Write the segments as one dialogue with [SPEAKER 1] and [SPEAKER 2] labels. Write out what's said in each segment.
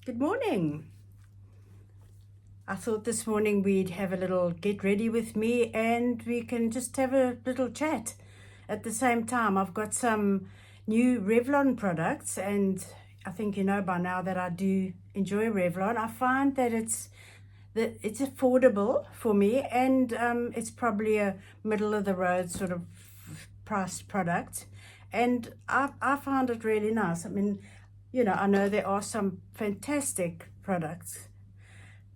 [SPEAKER 1] Good morning. I thought this morning we'd have a little get ready with me and we can just have a little chat at the same time. I've got some new Revlon products, and I think you know by now that I do enjoy Revlon. I find that it's affordable for me, and it's probably a middle of the road sort of priced product, and I found it really nice. I mean, I know there are some fantastic products,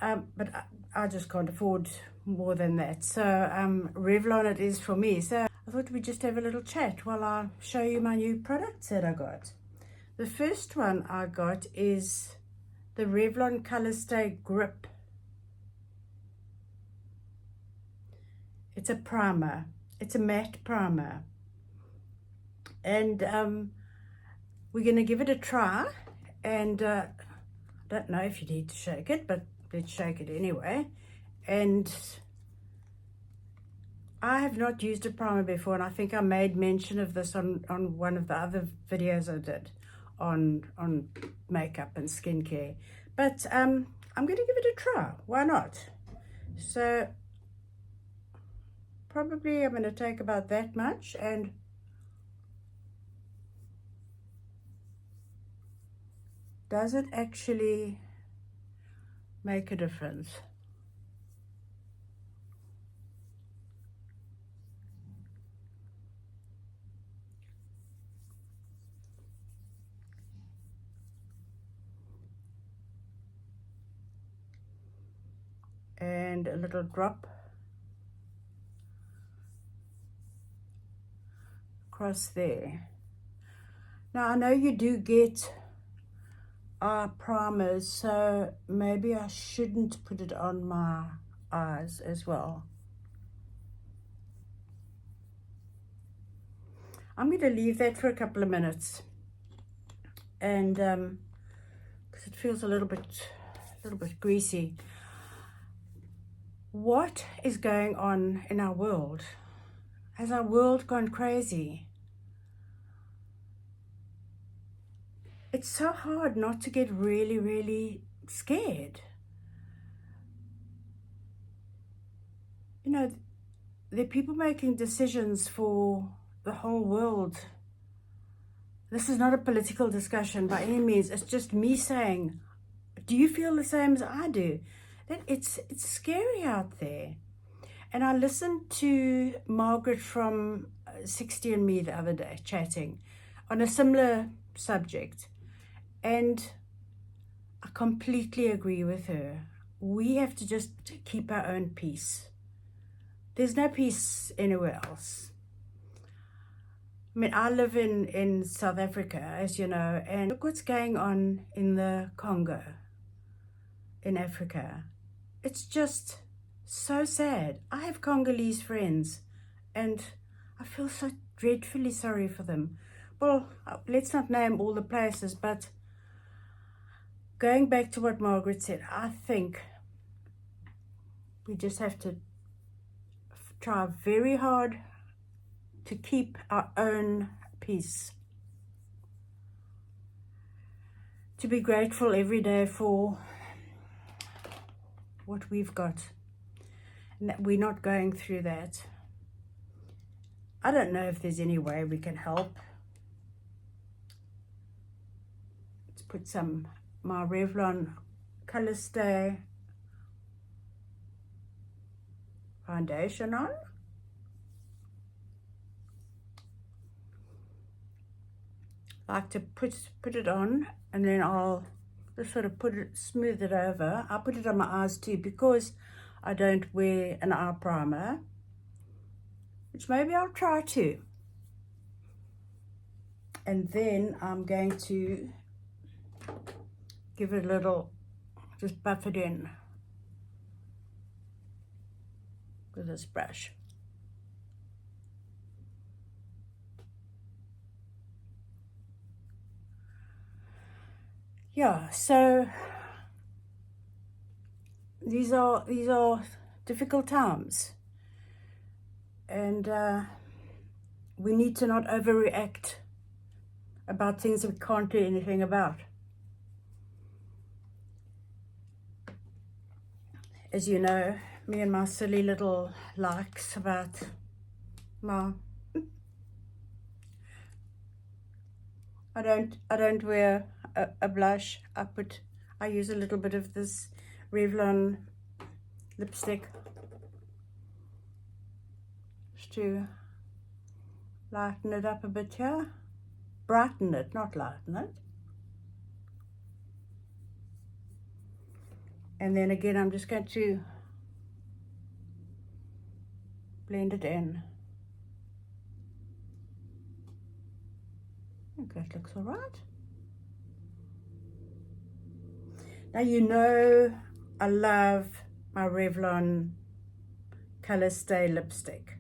[SPEAKER 1] but I just can't afford more than that. So Revlon it is for me. So I thought we'd just have a little chat while I show you my new products that I got. The first one I got is the Revlon Color Stay Grip. It's a primer. It's a matte primer. And we're going to give it a try. And I don't know if you need to shake it, but let's shake it anyway. And I have not used a primer before, and I think I made mention of this on one of the other videos I did on makeup and skincare. But I'm going to give it a try. Why not? So probably I'm going to take about that much, and does it actually make a difference? And a little drop across there. Now I know you do get primers, so maybe I shouldn't put it on my eyes as well. I'm going to leave that for a couple of minutes, and because it feels a little bit greasy. What is going on in our world? Has our world gone crazy? It's so hard not to get really, really scared. You know, there are people making decisions for the whole world. This is not a political discussion by any means. It's just me saying, do you feel the same as I do? That it's scary out there. And I listened to Margaret from 60andMe the other day chatting on a similar subject. And I completely agree with her. We have to just keep our own peace. There's no peace anywhere else. I mean, I live in South Africa, as you know, and look what's going on in the Congo, in Africa. It's just so sad. I have Congolese friends, and I feel so dreadfully sorry for them. Well, let's not name all the places, but going back to what Margaret said, I think we just have to try very hard to keep our own peace. To be grateful every day for what we've got, and that we're not going through that. I don't know if there's any way we can help. Let's put my Revlon Color Stay foundation on. I like to put it on, and then I'll just sort of smooth it over. I'll put it on my eyes too, because I don't wear an eye primer, which maybe I'll try to. And then I'm going to give it a little, just buff it in with this brush. Yeah, so these are difficult times, and we need to not overreact about things that we can't do anything about. as you know, me and my silly little likes about my, I don't wear a blush. I use a little bit of this Revlon lipstick just to lighten it up a bit here. Brighten it, not lighten it. And then again, I'm just going to blend it in. I think that looks all right. Now you know I love my Revlon Color Stay lipstick.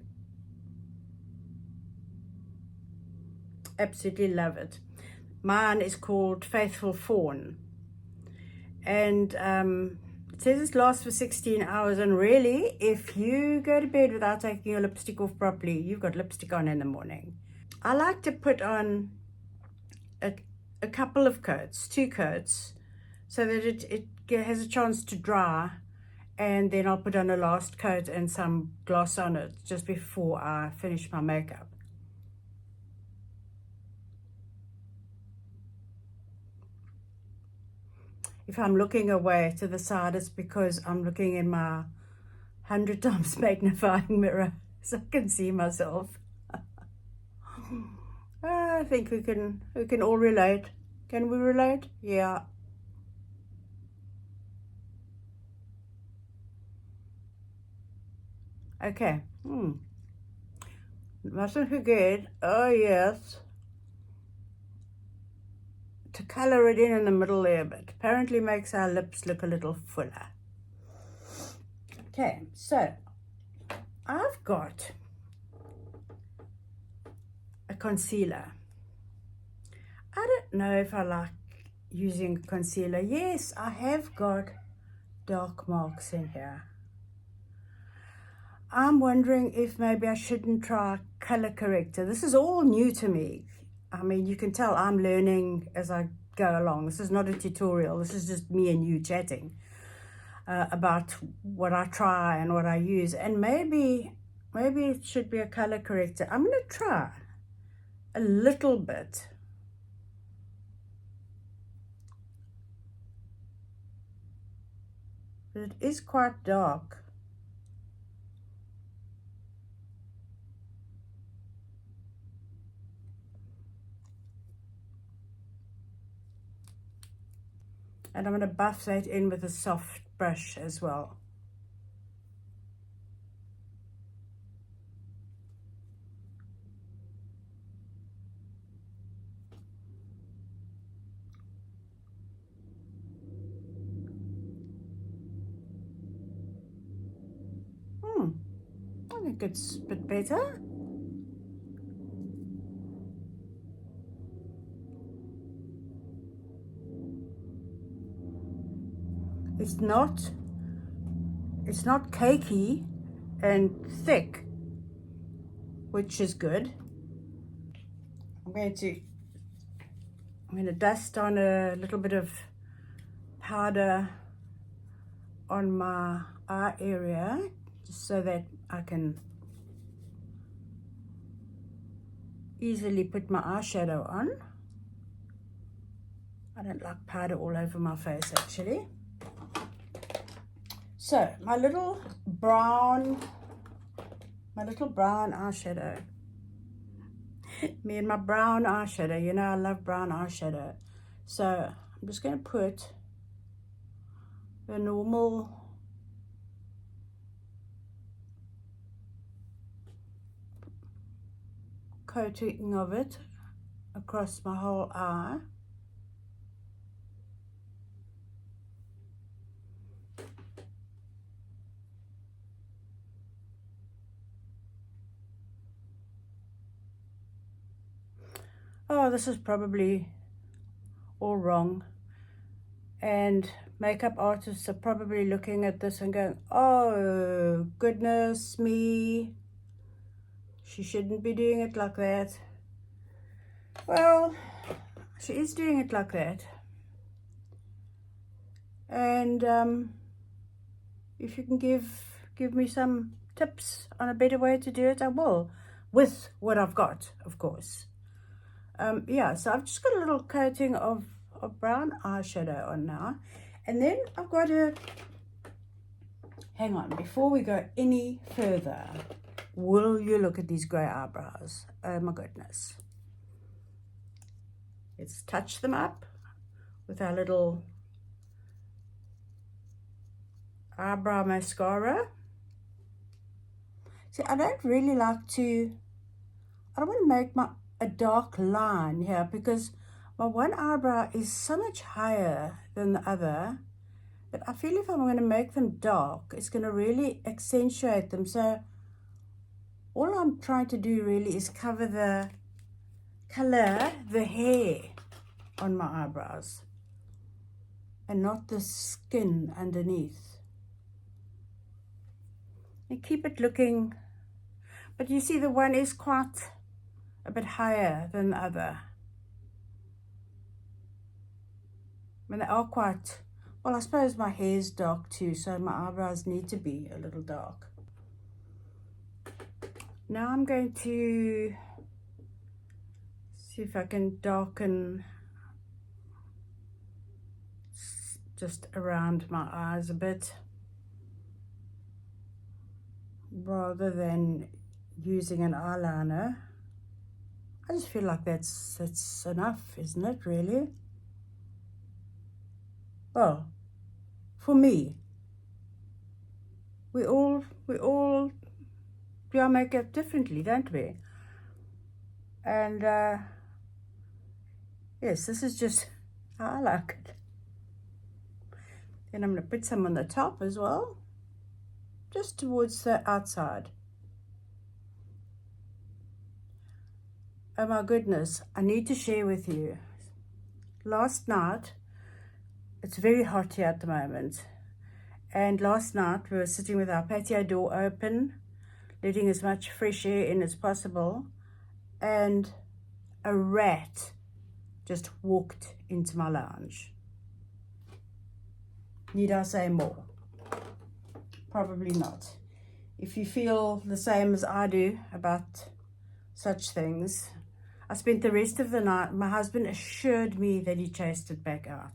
[SPEAKER 1] Absolutely love it. Mine is called Faithful Fawn, and it says it lasts for 16 hours, and really, if you go to bed without taking your lipstick off properly, you've got lipstick on in the morning. I like to put on a couple of coats, 2 coats, so that it has a chance to dry, and then I'll put on a last coat and some gloss on it just before I finish my makeup. If I'm looking away to the side, it's because I'm looking in my 100 times magnifying mirror so I can see myself. I think we can all relate. Can we relate? Yeah. Okay. Mustn't forget, oh yes, to color it in the middle there, but apparently makes our lips look a little fuller. Okay, so I've got a concealer. I don't know if I like using concealer. Yes, I have got dark marks in here. I'm wondering if maybe I shouldn't try color corrector. This is all new to me. I mean, you can tell I'm learning as I go along. This is not a tutorial. This is just me and you chatting about what I try and what I use. And maybe it should be a color corrector. I'm going to try a little bit. But it is quite dark. And I'm going to buff that in with a soft brush as well. I think it's a bit better. It's not cakey and thick, which is good. I'm going to dust on a little bit of powder on my eye area, just so that I can easily put my eyeshadow on. I don't like powder all over my face, actually. So my little brown eyeshadow. Me and my brown eyeshadow. You know I love brown eyeshadow. So I'm just going to put the normal coating of it across my whole eye. Oh, this is probably all wrong, and makeup artists are probably looking at this and going, oh goodness me, she shouldn't be doing it like that. Well, she is doing it like that, and if you can give me some tips on a better way to do it, I will, with what I've got, of course. Yeah, so I've just got a little coating of brown eyeshadow on now, and then I've got to, hang on, before we go any further, will you look at these grey eyebrows? Oh my goodness. Let's touch them up with our little eyebrow mascara. See, I don't really like to, I don't want to make a dark line here because my one eyebrow is so much higher than the other that I feel if I'm going to make them dark, it's going to really accentuate them. So all I'm trying to do really is cover the color, the hair on my eyebrows and not the skin underneath. And keep it looking, but you see the one is quite a bit higher than the other. I mean, they are quite, well, I suppose my hair is dark too, so my eyebrows need to be a little dark. Now I'm going to see if I can darken just around my eyes a bit, rather than using an eyeliner. I just feel like that's enough, isn't it, really? Well, for me, we all do our makeup differently, don't we? And yes, this is just how I like it. Then I'm going to put some on the top as well, just towards the outside. Oh my goodness, I need to share with you. Last night, it's very hot here at the moment, and last night we were sitting with our patio door open, letting as much fresh air in as possible, and a rat just walked into my lounge. Need I say more? Probably not. If you feel the same as I do about such things, I spent the rest of the night, my husband assured me that he chased it back out.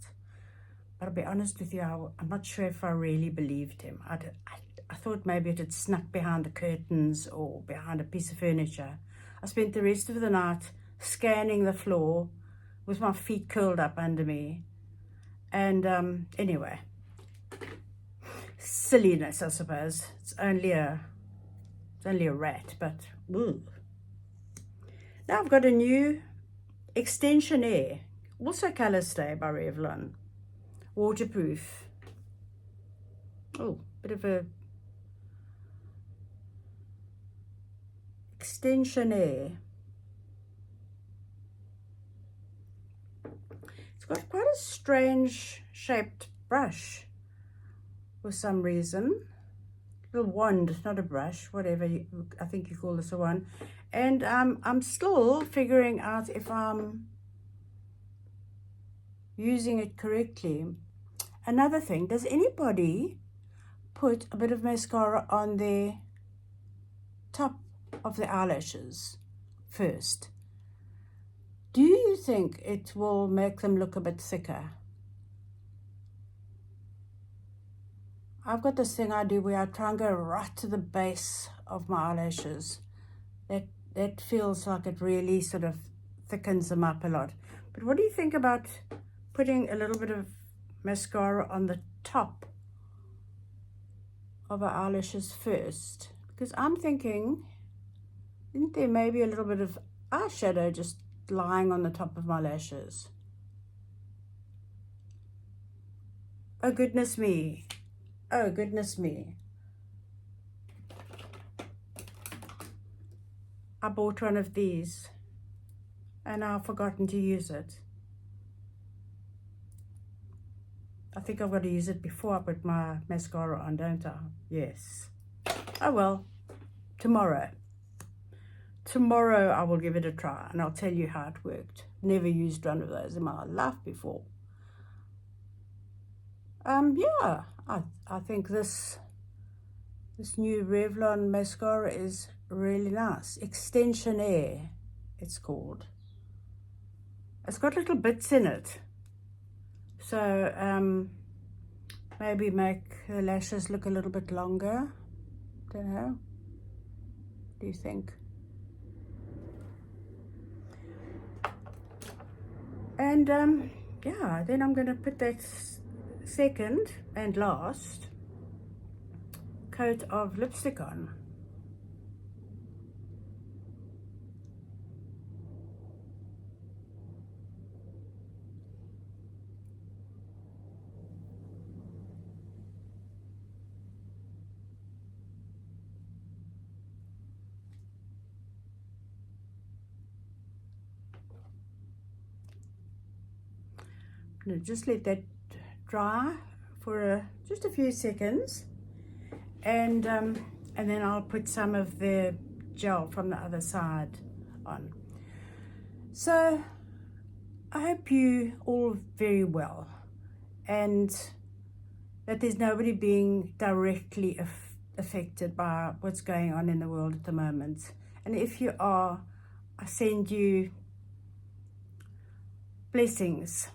[SPEAKER 1] But I'll be honest with you, I'm not sure if I really believed him. I thought maybe it had snuck behind the curtains or behind a piece of furniture. I spent the rest of the night scanning the floor with my feet curled up under me. And anyway, silliness, I suppose. It's only a rat, but ooh. Now I've got a new Extension Air, also Color Stay by Revlon, waterproof. Oh, bit of a Extension Air. It's got quite a strange shaped brush for some reason. Little wand, not a brush, whatever I think you call this a wand. And I'm still figuring out if I'm using it correctly. Another thing, does anybody put a bit of mascara on the top of the eyelashes first? Do you think it will make them look a bit thicker? I've got this thing I do where I try and go right to the base of my eyelashes. That feels like it really sort of thickens them up a lot. But what do you think about putting a little bit of mascara on the top of our eyelashes first? Because I'm thinking, isn't there maybe a little bit of eyeshadow just lying on the top of my lashes? Oh goodness me. Oh goodness me. I bought one of these and I've forgotten to use it. I think I've got to use it before I put my mascara on, don't I? Yes. Oh well, tomorrow. Tomorrow I will give it a try and I'll tell you how it worked. Never used one of those in my life before. Yeah, I think this This new Revlon mascara is really nice. Extension Air, it's called. It's got little bits in it. So, maybe make her lashes look a little bit longer. Don't know. What do you think? And, yeah, then I'm going to put that second and last coat of lipstick on. Just let that dry for just a few seconds, and then I'll put some of the gel from the other side on. So I hope you all very well, and that there's nobody being directly affected by what's going on in the world at the moment. And if you are, I send you blessings.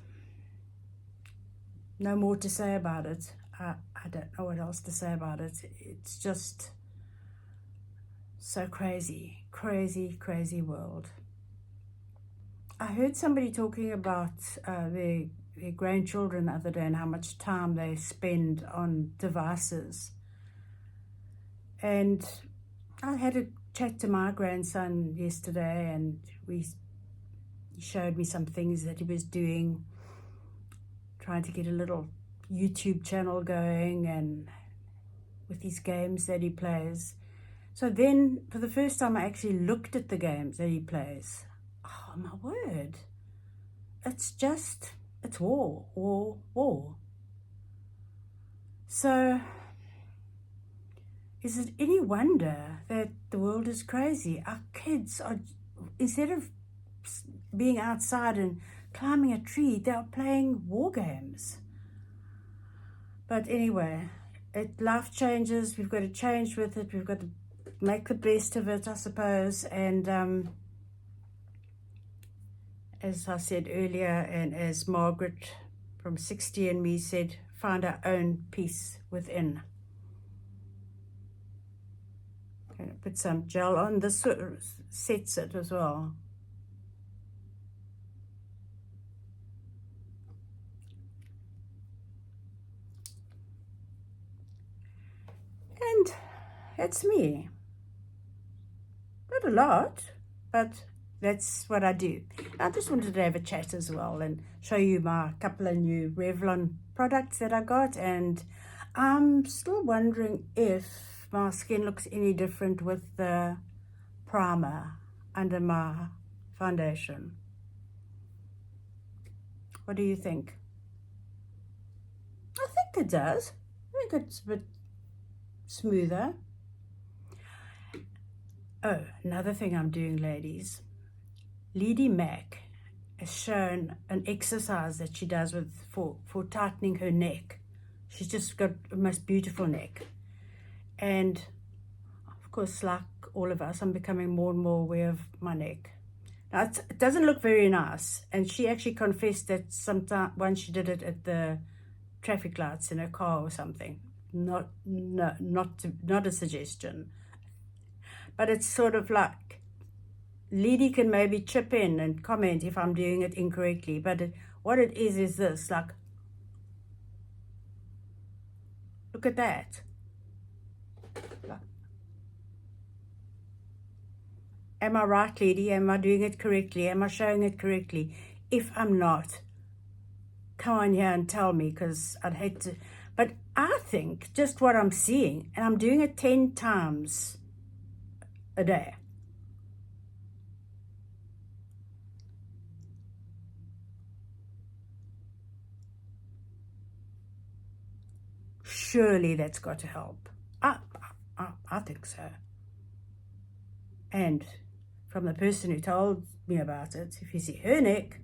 [SPEAKER 1] No more to say about it. I don't know what else to say about it. It's just so crazy, crazy, crazy world. I heard somebody talking about their grandchildren the other day and how much time they spend on devices. And I had a chat to my grandson yesterday, and he showed me some things that he was doing, trying to get a little YouTube channel going, and with these games that he plays. So then, for the first time, I actually looked at the games that he plays. Oh, my word. It's war, war, war. So, is it any wonder that the world is crazy? Our kids are, instead of being outside and climbing a tree, they are playing war games. But anyway, life changes. We've got to change with it. We've got to make the best of it, I suppose. And as I said earlier, and as Margaret from 60andMe said, find our own peace within. I'm going to put some gel on. This sets it as well. And it's me. Not a lot, but that's what I do. I just wanted to have a chat as well and show you my couple of new Revlon products that I got. And I'm still wondering if my skin looks any different with the primer under my foundation. What do you think? I think it does. I think it's a bit smoother. Oh, another thing I'm doing, ladies. Lady Mac has shown an exercise that she does for tightening her neck. She's just got the most beautiful neck. And of course, like all of us, I'm becoming more and more aware of my neck. Now, it doesn't look very nice. And she actually confessed that once she did it at the traffic lights in her car or something. Not a suggestion. But it's sort of like, Lady can maybe chip in and comment if I'm doing it incorrectly. But what it is this, like, look at that. Am I right, Lady? Am I doing it correctly? Am I showing it correctly? If I'm not, come on here and tell me, because I'd hate to. But I think just what I'm seeing, and I'm doing it 10 times a day. Surely that's got to help. I think so. And from the person who told me about it, if you see her neck,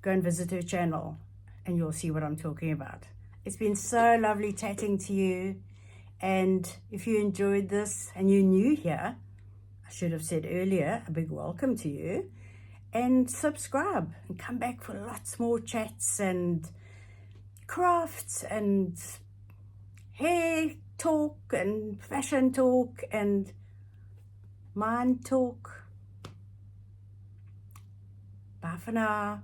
[SPEAKER 1] go and visit her channel and you'll see what I'm talking about. It's been so lovely chatting to you, And if you enjoyed this and you're new here, I should have said earlier, a big welcome to you. And subscribe and come back for lots more chats and crafts and hair talk and fashion talk and mind talk. Bye for now.